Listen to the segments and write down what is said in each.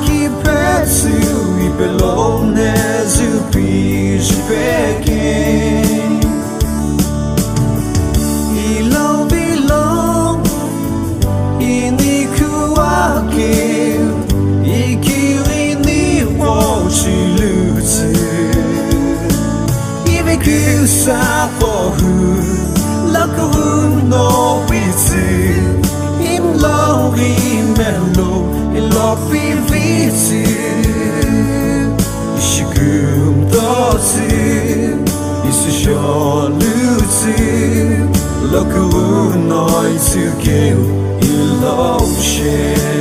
qui pète sur il peut l'honnête puis je pékin il en bilan il n'y croit qu'il il qui n'y voit chez l'outil il vécu ça pour vous la couronne non pitié il l'a rimelo il l'a vite il chigum doti il se jalousie la couronne non sur qu'il il l'a ché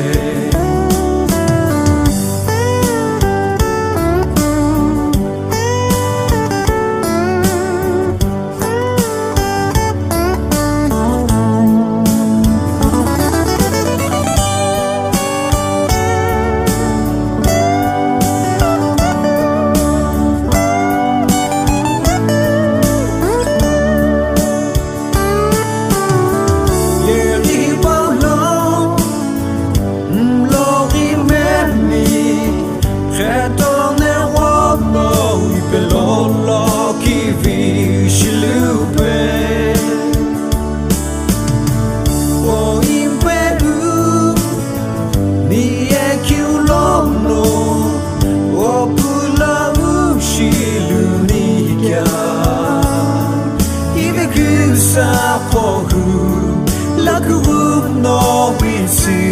la couronne non ici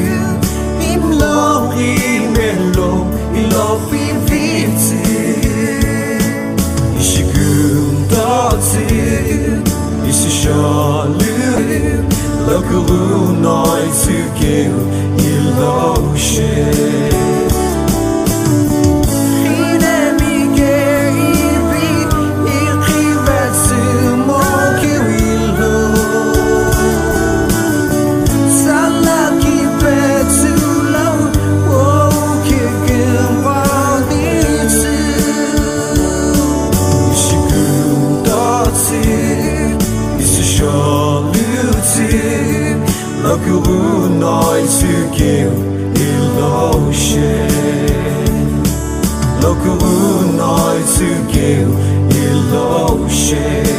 il l'a rimelo il l'a vite il chigum doti il se jaloux la couronne non ici il l'a ché la couronne non sur qu'il l'a ché la couronne non sur qu'il l'a ché